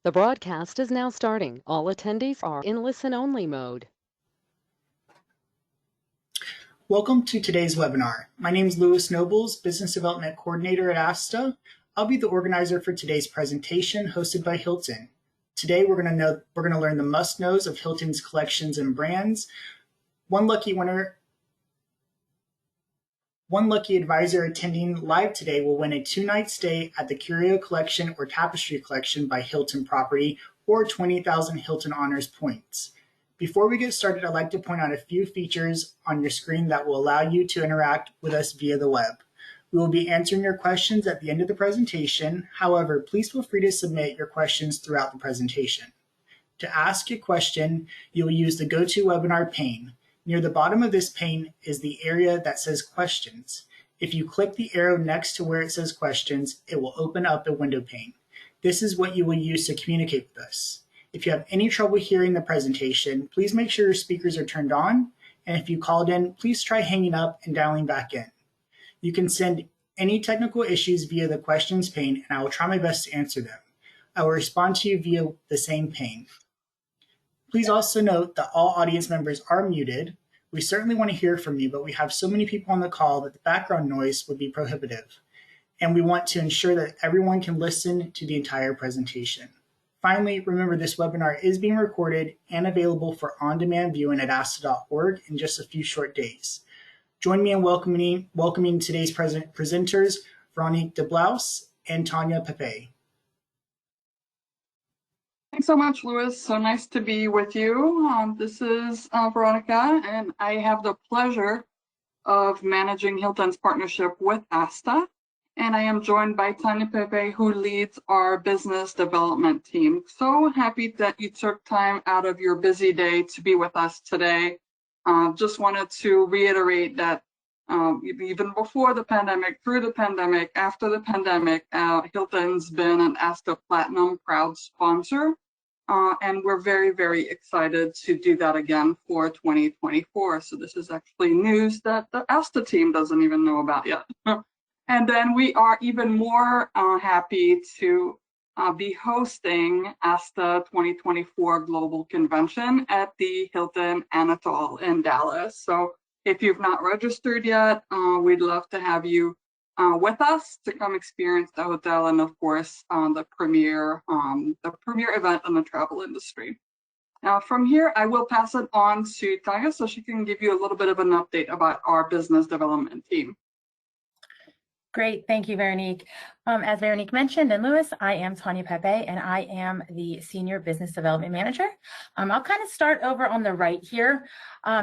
The broadcast is now starting. All attendees are in listen-only mode. Welcome to today's webinar. My name is Louis Nobles, Business Development Coordinator at ASTA. I'll be the organizer for today's presentation hosted by Hilton. Today we're going to learn the must-knows of Hilton's collections and brands. One lucky advisor attending live today will win a 2-night stay at the Curio Collection or Tapestry Collection by Hilton property or 20,000 Hilton Honors points. Before we get started, I'd like to point out a few features on your screen that will allow you to interact with us via the web. We will be answering your questions at the end of the presentation. However, please feel free to submit your questions throughout the presentation. To ask a question, you will use the GoToWebinar pane. Near the bottom of this pane is the area that says Questions. If you click the arrow next to where it says Questions, it will open up a window pane. This is what you will use to communicate with us. If you have any trouble hearing the presentation, please make sure your speakers are turned on. And if you called in, please try hanging up and dialing back in. You can send any technical issues via the Questions pane, and I will try my best to answer them. I will respond to you via the same pane. Please also note that all audience members are muted. We certainly want to hear from you, but we have so many people on the call that the background noise would be prohibitive. And we want to ensure that everyone can listen to the entire presentation. Finally, remember this webinar is being recorded and available for on-demand viewing at asta.org in just a few short days. Join me in welcoming today's presenters, Veronique DeBlaus and Tanya Pepe. Thanks so much, Louis. So nice to be with you. This is Veronica, and I have the pleasure of managing Hilton's partnership with ASTA. And I am joined by Tanya Pepe, who leads our business development team. So happy that you took time out of your busy day to be with us today. Just wanted to reiterate that even before the pandemic, through the pandemic, after the pandemic, Hilton's been an ASTA Platinum proud sponsor. And we're very, very excited to do that again for 2024. So this is actually news that the ASTA team doesn't even know about yet. And then we are even more happy to be hosting ASTA 2024 Global Convention at the Hilton Anatole in Dallas. So if you've not registered yet, we'd love to have you with us to come experience the hotel and, of course, the premier event in the travel industry. Now, from here, I will pass it on to Tanya so she can give you a little bit of an update about our business development team. Great, thank you, Veronique. As Veronique mentioned, and Louis, I am Tanya Pepe, and I am the Senior Business Development Manager. I'll kind of start over on the right here.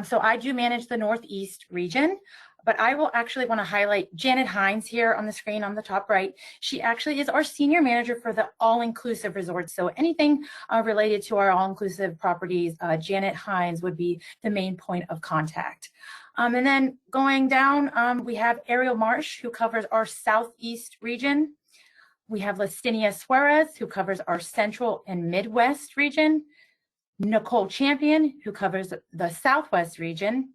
So I do manage the Northeast region, but I will actually want to highlight Janet Hines here on the screen on the top right. She actually is our Senior Manager for the all-inclusive resorts. So anything related to our all-inclusive properties, Janet Hines would be the main point of contact. And then going down, we have Ariel Marsh, who covers our Southeast region. We have Lastinia Suarez, who covers our Central and Midwest region. Nicole Champion, who covers the Southwest region.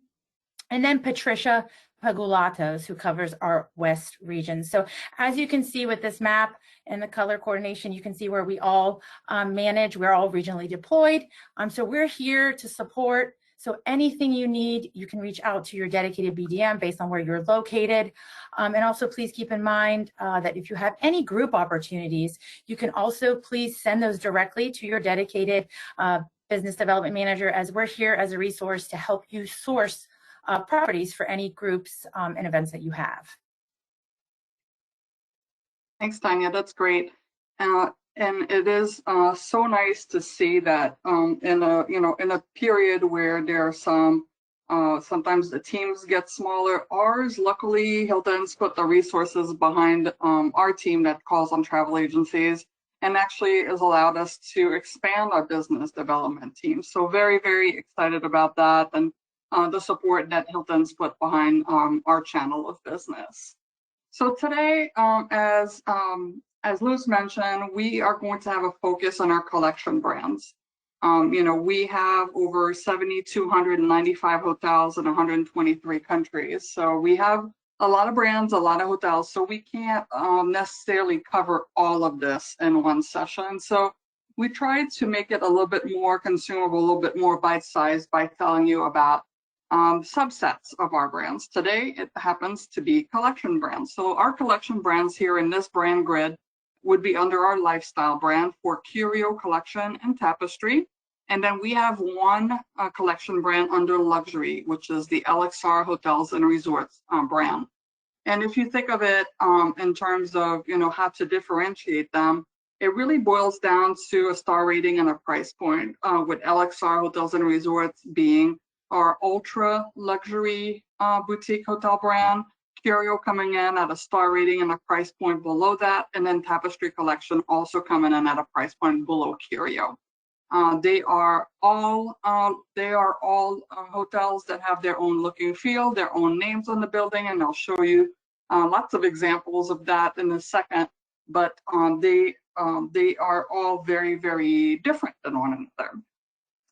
And then Patricia Pagulatos, who covers our West region. So as you can see with this map and the color coordination, you can see where we all manage. We're all regionally deployed. So we're here to support. So anything you need, you can reach out to your dedicated BDM based on where you're located. And also please keep in mind that if you have any group opportunities, you can also please send those directly to your dedicated business development manager, as we're here as a resource to help you source properties for any groups and events that you have. Thanks, Tanya. That's great. And it is so nice to see that in a period where there are sometimes the teams get smaller. Ours, luckily, Hilton's put the resources behind our team that calls on travel agencies, and actually has allowed us to expand our business development team. So very, very excited about that and the support that Hilton's put behind our channel of business. So today, as Luz mentioned, we are going to have a focus on our collection brands. We have over 7,295 hotels in 123 countries. So we have a lot of brands, a lot of hotels. So we can't necessarily cover all of this in one session. So we tried to make it a little bit more consumable, a little bit more bite-sized by telling you about subsets of our brands. Today, it happens to be collection brands. So our collection brands here in this brand grid would be under our lifestyle brand for Curio Collection and Tapestry. And then we have one collection brand under luxury, which is the LXR Hotels and Resorts brand. And if you think of it in terms of, how to differentiate them, it really boils down to a star rating and a price point, with LXR Hotels and Resorts being our ultra luxury boutique hotel brand, Curio coming in at a star rating and a price point below that, and then Tapestry Collection also coming in at a price point below Curio. They are all hotels that have their own look and feel, their own names on the building, and I'll show you lots of examples of that in a second. But they are all very, very different than one another.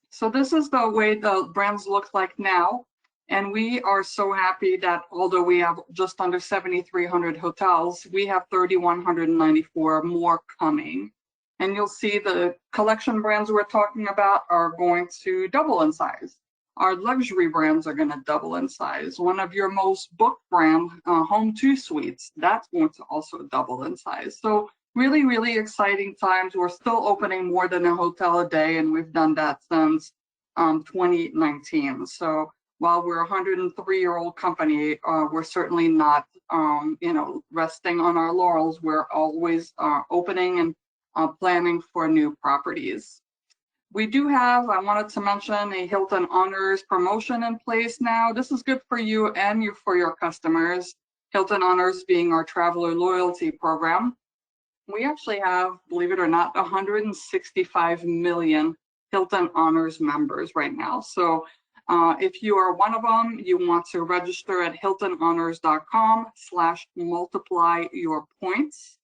So this is the way the brands look like now. And we are so happy that although we have just under 7,300 hotels, we have 3,194 more coming. And you'll see the collection brands we're talking about are going to double in size. Our luxury brands are going to double in size. One of your most booked brand, Home2 Suites, that's going to also double in size. So really, really exciting times. We're still opening more than a hotel a day, and we've done that since 2019. So while we're a 103-year-old company, we're certainly not, resting on our laurels. We're always opening and planning for new properties. We do have, I wanted to mention, a Hilton Honors promotion in place now. This is good for you and for your customers. Hilton Honors being our traveler loyalty program. We actually have, believe it or not, 165 million Hilton Honors members right now. So if you are one of them, you want to register at hiltonhonors.com/multiply your points.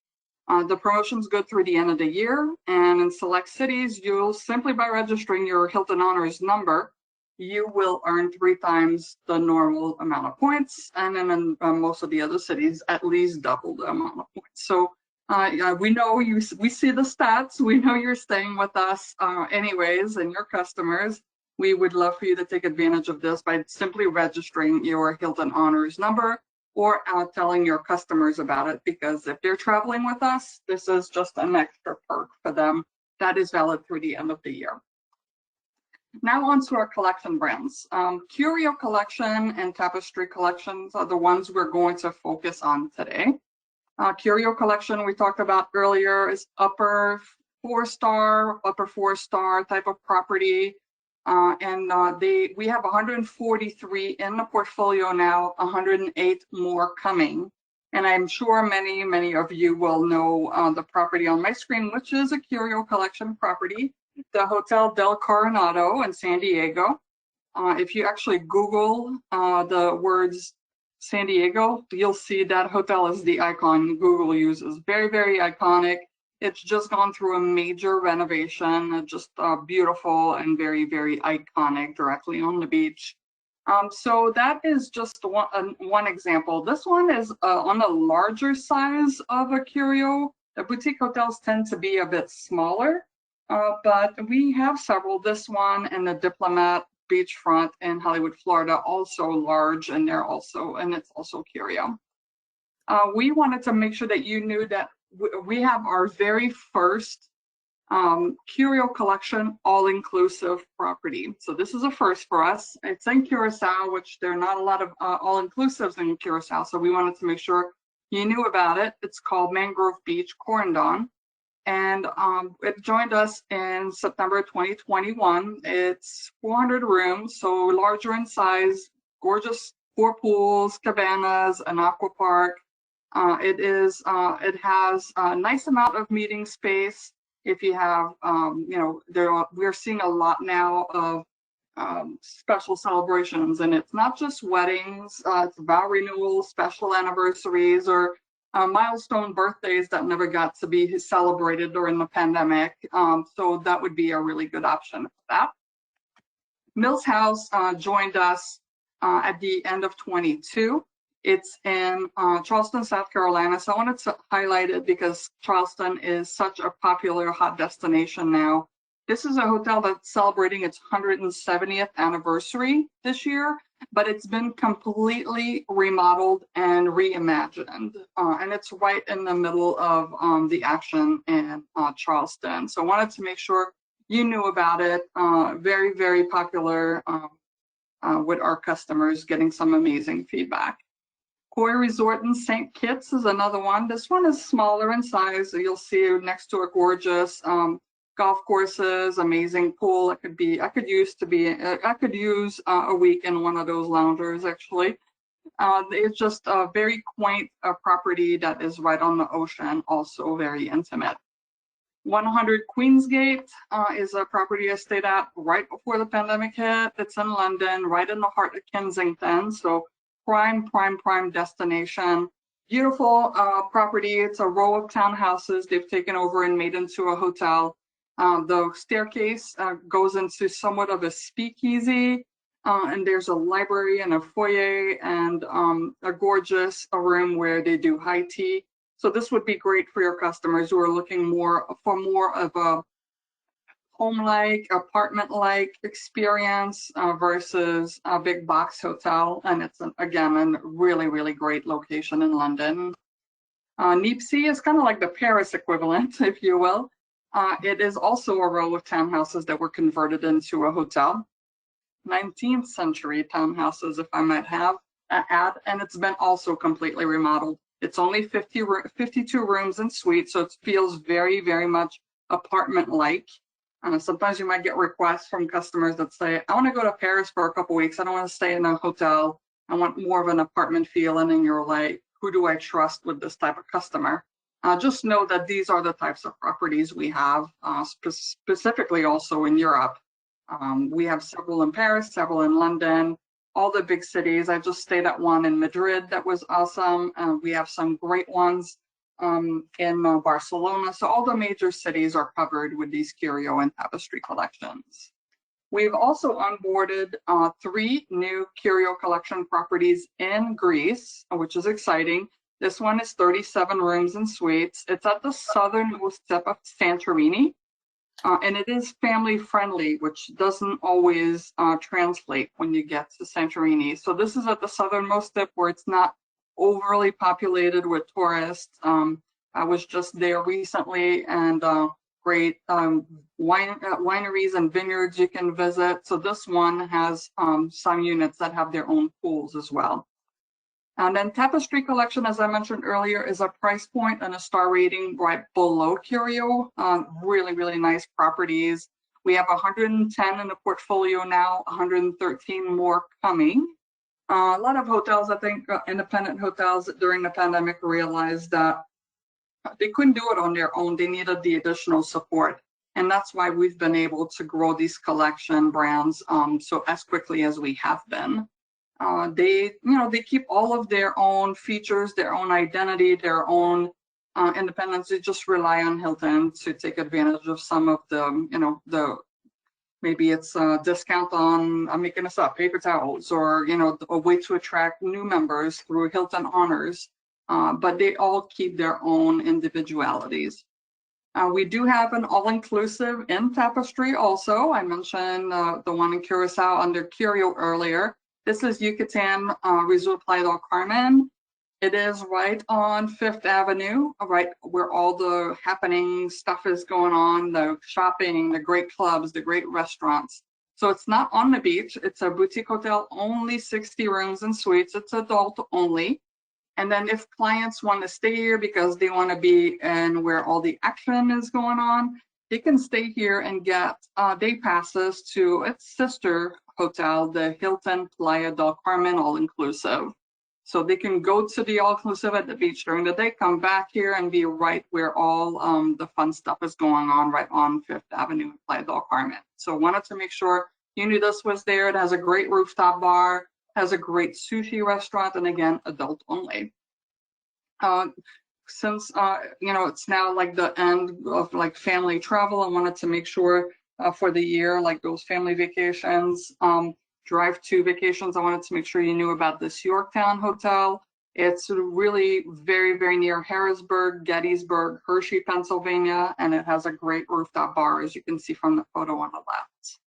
The promotion's good through the end of the year, and in select cities, you'll simply by registering your Hilton Honors number, you will earn 3 times the normal amount of points, and then in most of the other cities, at least double the amount of points. So we know we see the stats. We know you're staying with us anyways, and your customers. We would love for you to take advantage of this by simply registering your Hilton Honors number, or telling your customers about it, because if they're traveling with us, this is just an extra perk for them that is valid through the end of the year. Now on to our collection brands. Curio Collection and Tapestry Collections are the ones we're going to focus on today. Curio Collection, we talked about earlier, is upper four star type of property. We have 143 in the portfolio now, 108 more coming. And I'm sure many of you will know the property on my screen, which is a Curio Collection property, the Hotel Del Coronado in San Diego. If you actually Google the words San Diego, you'll see that hotel is the icon Google uses. Very, very iconic. It's just gone through a major renovation, just beautiful and very, very iconic, directly on the beach. So that is just one example. This one is on the larger size of a Curio. The boutique hotels tend to be a bit smaller, but we have several. This one and the Diplomat Beachfront in Hollywood, Florida, also large, and it's also Curio. We wanted to make sure that you knew that we have our very first Curio Collection all-inclusive property. So this is a first for us. It's in Curacao, which there are not a lot of all-inclusives in Curacao, so we wanted to make sure you knew about it. It's called Mangrove Beach Corendon, and it joined us in September 2021. It's 400 rooms, so larger in size, gorgeous 4 pools, cabanas, an aqua park. It has a nice amount of meeting space. If you have, we're seeing a lot now of special celebrations, and it's not just weddings, it's vow renewals, special anniversaries, or milestone birthdays that never got to be celebrated during the pandemic. So that would be a really good option for that. Mills House joined us at the end of 22. It's in Charleston, South Carolina. So I wanted to highlight it because Charleston is such a popular hot destination now. This is a hotel that's celebrating its 170th anniversary this year, but it's been completely remodeled and reimagined. And it's right in the middle of the action in Charleston. So I wanted to make sure you knew about it. Very, very popular with our customers, getting some amazing feedback. Koi Resort in St. Kitts is another one. This one is smaller in size. You'll see next to a gorgeous golf courses, amazing pool. I could use a week in one of those loungers actually. It's just a very quaint property that is right on the ocean, also very intimate. 100 Queensgate is a property I stayed at right before the pandemic hit. It's in London, right in the heart of Kensington. So prime destination. Beautiful property. It's a row of townhouses they've taken over and made into a hotel. The staircase goes into somewhat of a speakeasy, and there's a library and a foyer and a gorgeous room where they do high tea. So this would be great for your customers who are looking for more of a home-like, apartment-like experience versus a big box hotel. And it's, again, a really, really great location in London. Nipsey is kind of like the Paris equivalent, if you will. It is also a row of townhouses that were converted into a hotel. 19th century townhouses, if I might add, and it's been also completely remodeled. It's only 52 rooms and suites, so it feels very, very much apartment-like. Sometimes you might get requests from customers that say, I want to go to Paris for a couple weeks. I don't want to stay in a hotel. I want more of an apartment feel. And then you're like, who do I trust with this type of customer? Just know that these are the types of properties we have, specifically also in Europe. We have several in Paris, several in London, all the big cities. I just stayed at one in Madrid that was awesome. We have some great ones in Barcelona. So all the major cities are covered with these curio and tapestry collections. We've also onboarded 3 new curio collection properties in Greece, which is exciting. This one is 37 rooms and suites. It's at the southernmost tip of Santorini. And it is family friendly, which doesn't always translate when you get to Santorini. So this is at the southernmost tip where it's not overly populated with tourists. I was just there recently, and great wineries and vineyards you can visit. So this one has some units that have their own pools as well. And then Tapestry Collection, as I mentioned earlier, is a price point and a star rating right below Curio. Really, really nice properties. We have 110 in the portfolio now, 113 more coming. A lot of hotels, I think, independent hotels during the pandemic realized that they couldn't do it on their own. They needed the additional support. And that's why we've been able to grow these collection brands so as quickly as we have been. They keep all of their own features, their own identity, their own independence. They just rely on Hilton to take advantage of some of the, maybe it's a discount on, I'm making this up, paper towels, or, a way to attract new members through Hilton Honors. But they all keep their own individualities. We do have an all-inclusive in Tapestry also. I mentioned the one in Curacao under Curio earlier. This is Yucatan Resort Playa del Carmen. It is right on 5th Avenue, right where all the happening stuff is going on, the shopping, the great clubs, the great restaurants. So it's not on the beach. It's a boutique hotel, only 60 rooms and suites. It's adult only. And then if clients want to stay here because they want to be in where all the action is going on, they can stay here and get day passes to its sister hotel, the Hilton Playa del Carmen all-inclusive. So they can go to the all-inclusive at the beach during the day, come back here and be right where all the fun stuff is going on, right on 5th Avenue in Playa del Carmen. So wanted to make sure you knew this was there. It has a great rooftop bar, has a great sushi restaurant, and again, adult only. Since it's now like the end of like family travel, I wanted to make sure for the year, like those family vacations, drive-to vacations, I wanted to make sure you knew about this Yorktown Hotel. It's really very, very near Harrisburg, Gettysburg, Hershey, Pennsylvania, and it has a great rooftop bar, as you can see from the photo on the left.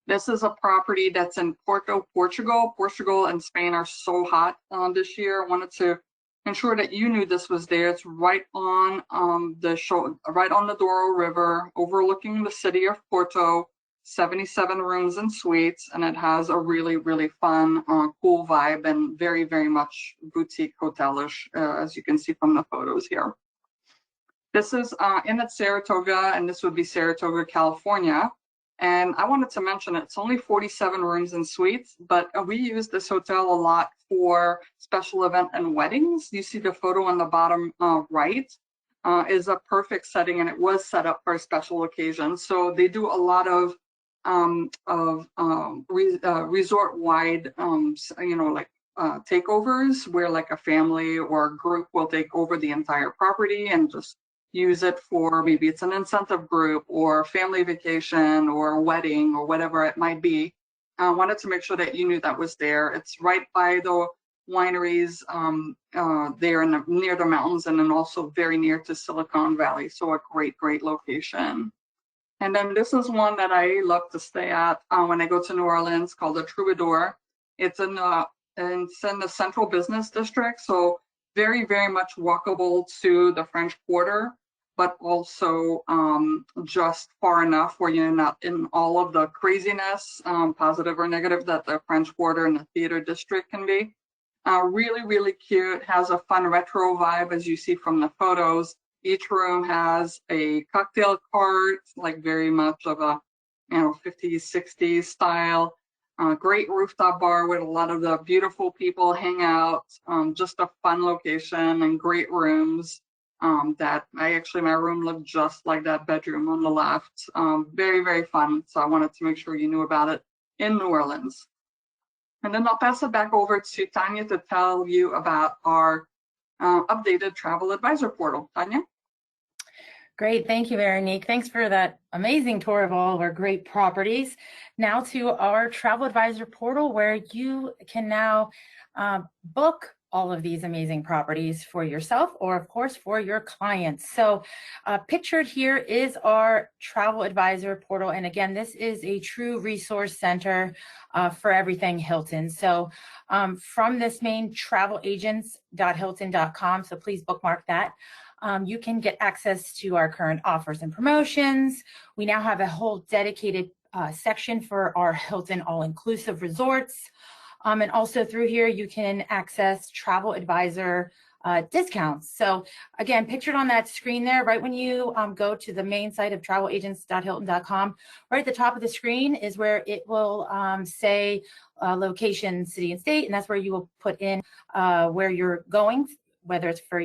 This is a property that's in Porto, Portugal. Portugal and Spain are so hot this year. I wanted to ensure that you knew this was there. It's right on right on the Douro River, overlooking the city of Porto. 77 rooms and suites, and it has a really, really fun, cool vibe and very, very much boutique hotelish, as you can see from the photos here. This is in Saratoga, and this would be Saratoga, California. And I wanted to mention it's only 47 rooms and suites, but we use this hotel a lot for special event and weddings. You see the photo on the bottom right is a perfect setting, and it was set up for a special occasion. So they do a lot of resort-wide, takeovers where like a family or a group will take over the entire property and just use it for, maybe it's an incentive group or family vacation or a wedding or whatever it might be. I wanted to make sure that you knew that was there. It's right by the wineries there near the mountains, and then also very near to Silicon Valley. So a great, great location. And then this is one that I love to stay at when I go to New Orleans, called the Troubadour. It's in the Central Business District, so very, very much walkable to the French Quarter, but also just far enough where you're not in all of the craziness, positive or negative, that the French Quarter and the theater district can be. Really, really cute, has a fun retro vibe, as you see from the photos. Each room has a cocktail cart, like very much of a 50s, 60s style. Great rooftop bar where a lot of the beautiful people hang out. Just a fun location and great rooms. My room looked just like that bedroom on the left. Very, very fun. So I wanted to make sure you knew about it in New Orleans. And then I'll pass it back over to Tanya to tell you about our updated travel advisor portal. Tanya? Great, thank you, Veronique. Thanks for that amazing tour of all of our great properties. Now to our travel advisor portal, where you can now book all of these amazing properties for yourself, or of course for your clients. So pictured here is our travel advisor portal. And again, this is a true resource center for everything Hilton. So from this main travelagents.hilton.com, so please bookmark that. You can get access to our current offers and promotions. We now have a whole dedicated section for our Hilton all-inclusive resorts. And also through here, you can access travel advisor discounts. So again, pictured on that screen there, right when you go to the main site of travelagents.hilton.com, right at the top of the screen is where it will say location, city, and state, and that's where you will put in where you're going, whether it's for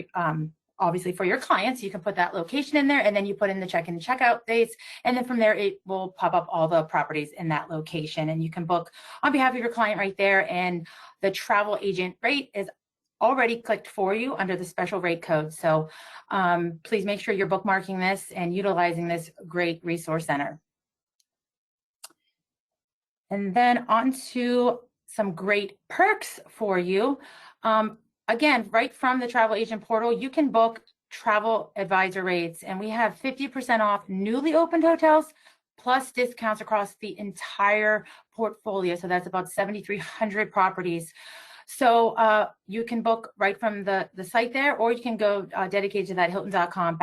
obviously for your clients. You can put that location in there, and then you put in the check-in and checkout dates, and then from there it will pop up all the properties in that location, and you can book on behalf of your client right there. And the travel agent rate is already clicked for you under the special rate code. So please make sure you're bookmarking this and utilizing this great resource center. And then on to some great perks for you. Again, right from the travel agent portal, you can book travel advisor rates, and we have 50% off newly opened hotels, plus discounts across the entire portfolio. So that's about 7,300 properties. So you can book right from the site there, or you can go dedicated to that hilton.com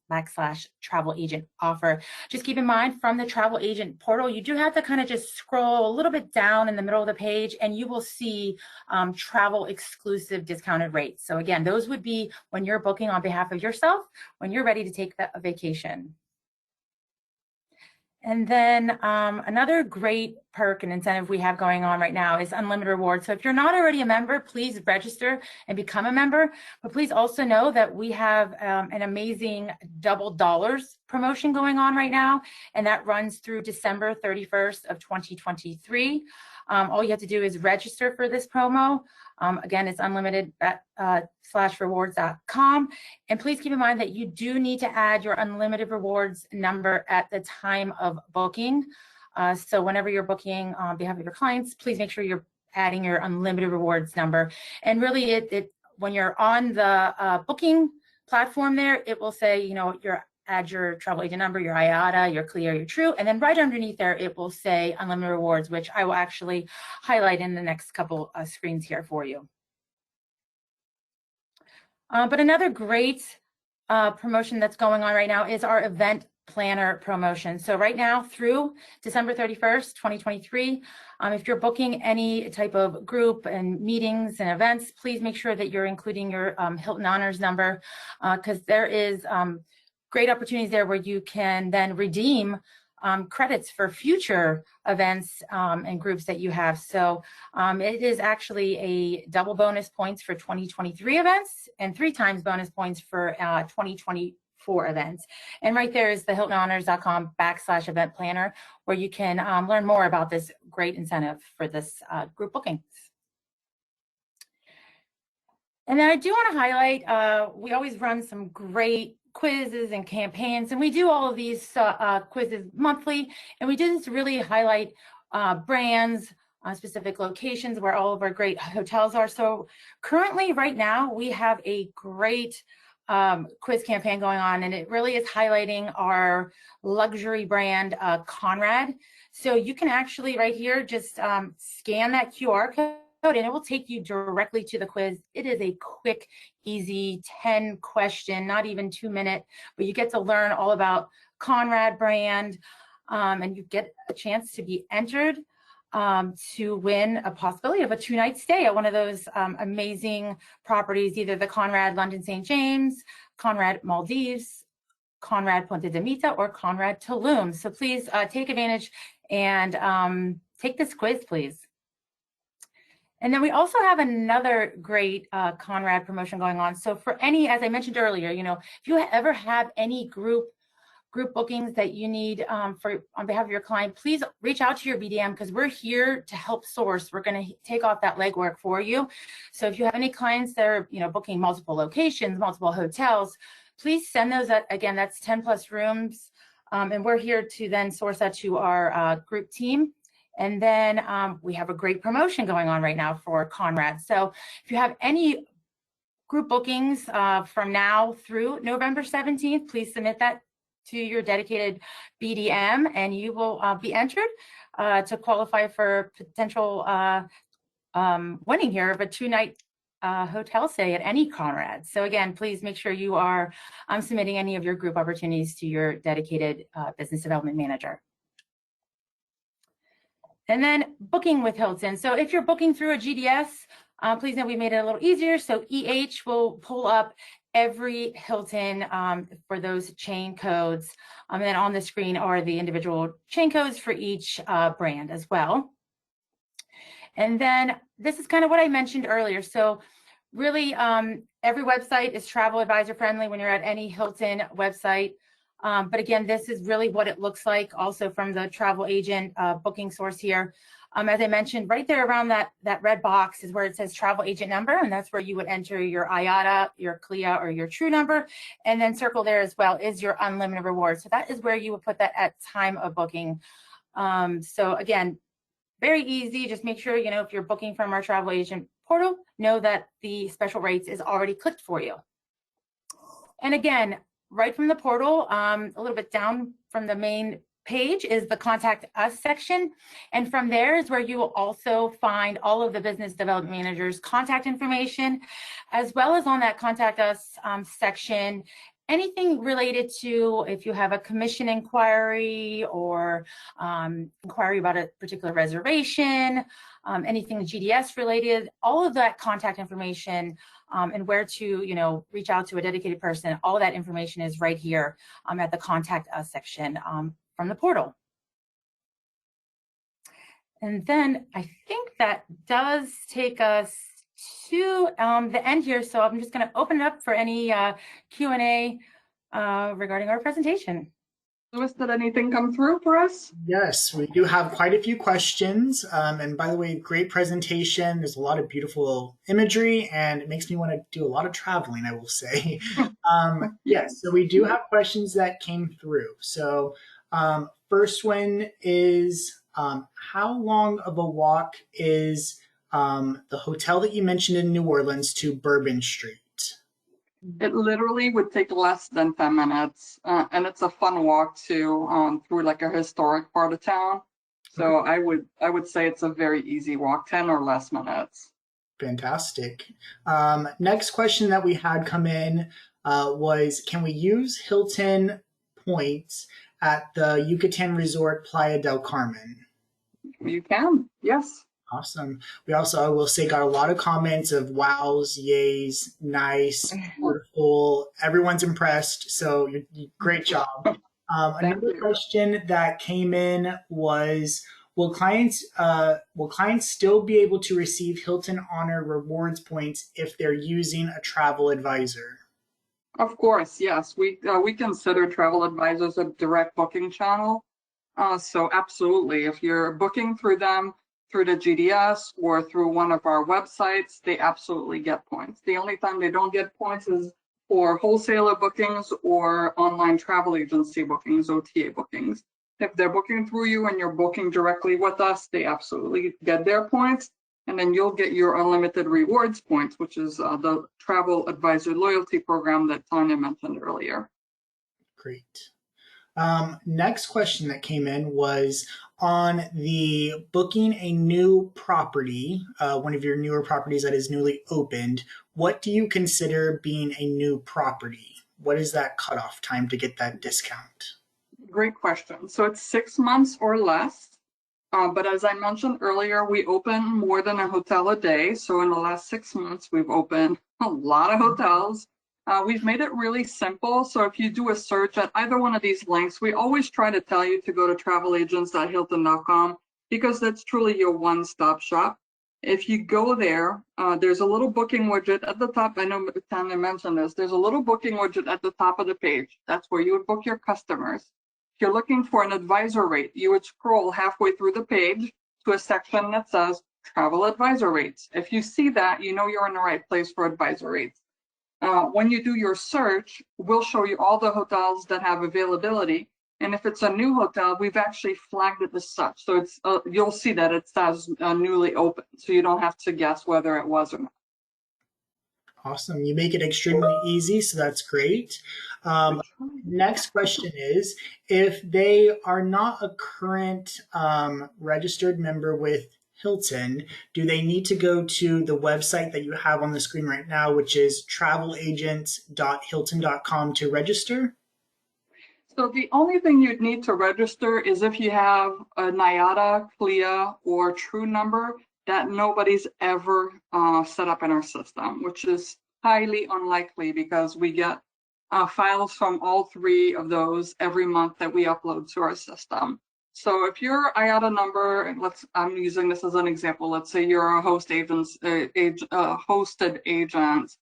/travel agent offer. Just keep in mind, from the travel agent portal, you do have to kind of just scroll a little bit down in the middle of the page, and you will see travel exclusive discounted rates. So again, those would be when you're booking on behalf of yourself, when you're ready to take a vacation. And then another great perk and incentive we have going on right now is unlimited rewards. So if you're not already a member, please register and become a member. But please also know that we have an amazing double dollars promotion going on right now, and that runs through December 31st of 2023. All you have to do is register for this promo. Again, it's unlimited at /rewards.com. And please keep in mind that you do need to add your unlimited rewards number at the time of booking. So whenever you're booking on behalf of your clients, please make sure you're adding your unlimited rewards number. And really, it when you're on the booking platform there, it will say, add your travel agent number, your IATA, your CLIA, your TRUE, and then right underneath there, it will say unlimited rewards, which I will actually highlight in the next couple screens here for you. But another great promotion that's going on right now is our event planner promotion. So right now through December 31st, 2023, if you're booking any type of group and meetings and events, please make sure that you're including your Hilton Honors number, because there is great opportunities there where you can then redeem credits for future events and groups that you have. So it is actually a double bonus points for 2023 events and 3 times bonus points for 2024 events. And right there is the HiltonHonors.com/event planner, where you can learn more about this great incentive for this group bookings. And then I do want to highlight, we always run some great quizzes and campaigns, and we do all of these quizzes monthly, and we do this to really highlight brands, specific locations where all of our great hotels are. So currently right now we have a great quiz campaign going on, and it really is highlighting our luxury brand Conrad. So you can actually right here just scan that QR code and it will take you directly to the quiz. It is a quick, easy 10 question, not even 2-minute, but you get to learn all about Conrad brand, and you get a chance to be entered to win a possibility of a 2-night stay at one of those amazing properties, either the Conrad London St. James, Conrad Maldives, Conrad Punta de Mita, or Conrad Tulum. So please take advantage and take this quiz, please. And then we also have another great Conrad promotion going on. So for any, as I mentioned earlier, if you ever have any group bookings that you need on behalf of your client, please reach out to your BDM, because we're here to help source. We're going to take off that legwork for you. So if you have any clients that are booking multiple locations, multiple hotels, please send those. Again, that's 10+ rooms, and we're here to then source that to our group team. And then we have a great promotion going on right now for Conrad. So if you have any group bookings from now through November 17th, please submit that to your dedicated BDM, and you will be entered to qualify for potential winning here of a 2-night hotel stay at any Conrad. So again, please make sure you are submitting any of your group opportunities to your dedicated business development manager. And then booking with Hilton. So if you're booking through a GDS, please know we made it a little easier. So EH will pull up every Hilton for those chain codes. And then on the screen are the individual chain codes for each brand as well. And then this is kind of what I mentioned earlier. So really every website is travel advisor friendly when you're at any Hilton website. But again, this is really what it looks like also from the travel agent booking source here. As I mentioned, right there around that red box is where it says travel agent number, and that's where you would enter your IATA, your CLIA, or your TRUE number. And then circle there as well is your unlimited reward. So that is where you would put that at time of booking. So again, very easy. Just make sure, if you're booking from our travel agent portal, know that the special rates is already clicked for you. And again, right from the portal, a little bit down from the main page is the Contact Us section. And from there is where you will also find all of the business development managers' contact information, as well as on that Contact Us section, anything related to if you have a commission inquiry or inquiry about a particular reservation, anything GDS related, all of that contact information and where to, reach out to a dedicated person. All of that information is right here at the Contact Us section from the portal. And then I think that does take us to the end here. So I'm just going to open it up for any Q&A regarding our presentation. Louis, did anything come through for us? Yes, we do have quite a few questions. And by the way, great presentation. There's a lot of beautiful imagery, and it makes me want to do a lot of traveling, I will say. Yes, so we do have questions that came through. So first one is, how long of a walk is the hotel that you mentioned in New Orleans to Bourbon Street? It literally would take less than 10 minutes, and it's a fun walk too, through like a historic part of town. So I would say it's a very easy walk, 10 or less minutes. Fantastic. Next question that we had come in was, can we use Hilton points at the Yucatan Resort Playa del Carmen? You can, yes. Awesome. We also, I will say, got a lot of comments of wows, yays, nice, wonderful. Everyone's impressed. So great job. Thank Another you. question that came in was, will clients still be able to receive Hilton Honor rewards points if they're using a travel advisor? Of course, yes. We consider travel advisors a direct booking channel. So absolutely, if you're booking through them, through the GDS or through one of our websites, they absolutely get points. The only time they don't get points is for wholesaler bookings or online travel agency bookings, OTA bookings. If they're booking through you and you're booking directly with us, they absolutely get their points. And then you'll get your unlimited rewards points, which is the travel advisor loyalty program that Tanya mentioned earlier. Great. Next question that came in was on the booking a new property, one of your newer properties that is newly opened. What do you consider being a new property? What is that cutoff time to get that discount? Great question. So it's 6 months or less. But as I mentioned earlier, we open more than a hotel a day. So in the last 6 months, we've opened a lot of hotels. We've made it really simple. So if you do a search at either one of these links, we always try to tell you to go to travelagents.hilton.com because that's truly your one-stop shop. If you go there, there's a little booking widget at the top. I know Tanya mentioned this. There's a little booking widget at the top of the page. That's where you would book your customers. If you're looking for an advisor rate, you would scroll halfway through the page to a section that says travel advisor rates. If you see that, you know you're in the right place for advisor rates. When you do your search, we'll show you all the hotels that have availability. And if it's a new hotel, we've actually flagged it as such. So it's you'll see that it says newly open. So you don't have to guess whether it was or not. Awesome. You make it extremely easy, so that's great. Next question is, if they are not a current registered member with Hilton, do they need to go to the website that you have on the screen right now, which is travelagents.hilton.com to register? So the only thing you'd need to register is if you have a NIATA, CLIA, or True number that nobody's ever set up in our system, which is highly unlikely because we get files from all three of those every month that we upload to our system. So if your IATA number, I'm using this as an example, let's say you're a hosted agent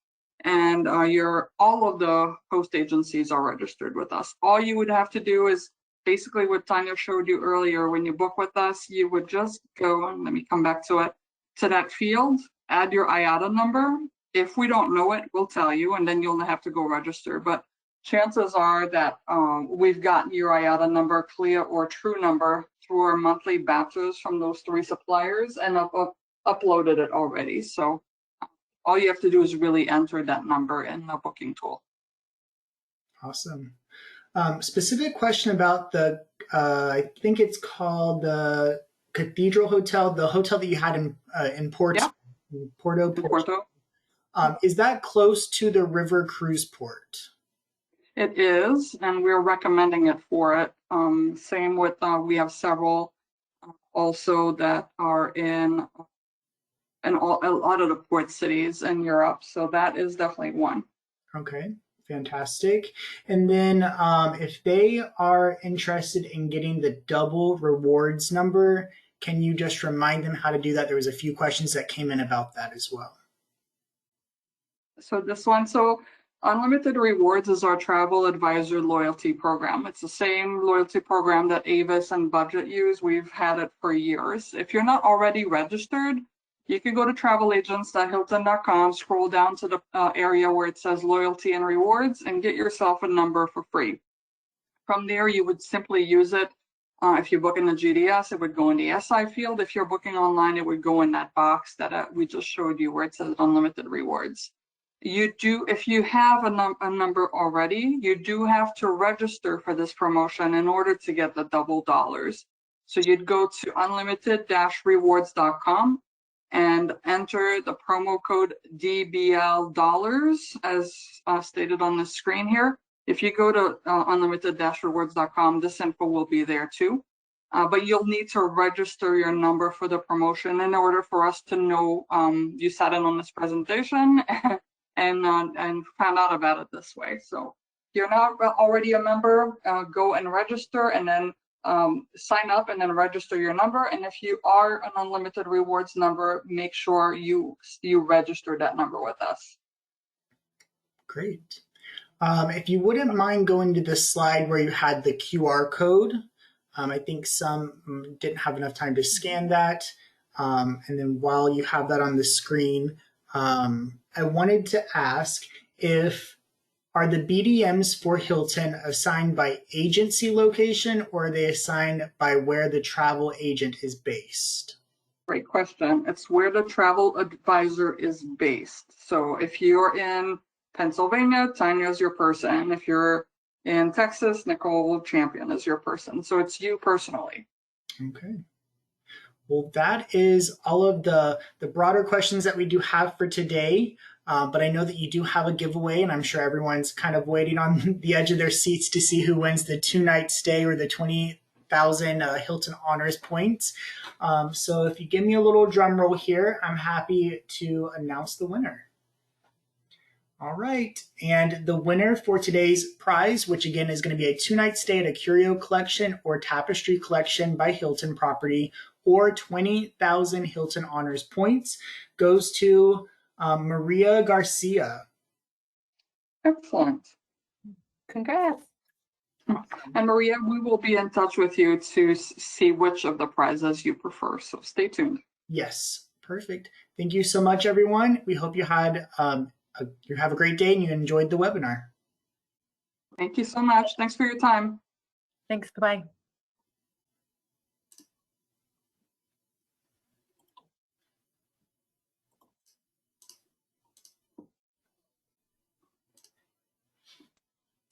and all of the host agencies are registered with us. All you would have to do is basically what Tanya showed you earlier. When you book with us, you would just go, and let me come back to it, to that field, add your IATA number. If we don't know it, we'll tell you, and then you'll have to go register. But chances are that we've gotten your IATA number, CLIA or True number through our monthly batches from those three suppliers and uploaded it already. So all you have to do is really enter that number in the booking tool. Awesome. Specific question about the, I think it's called the Cathedral Hotel, the hotel that you had in Porto. Yeah. Porto. Is that close to the river cruise port? It is, and we're recommending it for it. Same with, we have several also that are in a lot of the port cities in Europe. So that is definitely one. Okay, fantastic. And then if they are interested in getting the double rewards number, can you just remind them how to do that? There was a few questions that came in about that as well. So this one, Unlimited Rewards is our travel advisor loyalty program. It's the same loyalty program that Avis and Budget use. We've had it for years. If you're not already registered, you can go to travelagents.hilton.com, scroll down to the area where it says loyalty and rewards and get yourself a number for free. From there, you would simply use it If you book in the GDS, it would go in the SI field. If you're booking online, it would go in that box that we just showed you where it says unlimited rewards. If you have a number already, you do have to register for this promotion in order to get the double dollars. So you'd go to unlimited-rewards.com and enter the promo code DBL dollars as stated on the screen here. If you go to unlimited-rewards.com, this info will be there too. But you'll need to register your number for the promotion in order for us to know you sat in on this presentation and found out about it this way. So if you're not already a member, go and register, and then sign up and then register your number. And if you are an unlimited rewards number, make sure you register that number with us. Great. If you wouldn't mind going to the slide where you had the QR code, I think some didn't have enough time to scan that. And then while you have that on the screen, I wanted to ask are the BDMs for Hilton assigned by agency location, or are they assigned by where the travel agent is based? Great question. It's where the travel advisor is based. So if you're in Pennsylvania, Tanya is your person. If you're in Texas, Nicole Champion is your person. So it's you personally. Okay. Well, that is all of the broader questions that we do have for today. But I know that you do have a giveaway, and I'm sure everyone's kind of waiting on the edge of their seats to see who wins the 2-night stay or the 20,000 Hilton Honors points. So if you give me a little drum roll here, I'm happy to announce the winner. All right, and the winner for today's prize, which again is going to be a 2-night stay at a Curio Collection or Tapestry Collection by Hilton property, or 20,000 Hilton Honors points, goes to Maria Garcia. Excellent. Congrats. And Maria, we will be in touch with you to see which of the prizes you prefer. So stay tuned. Yes, perfect. Thank you so much, everyone. We hope you had you have a great day and you enjoyed the webinar. Thank you so much. Thanks for your time. Thanks. Bye.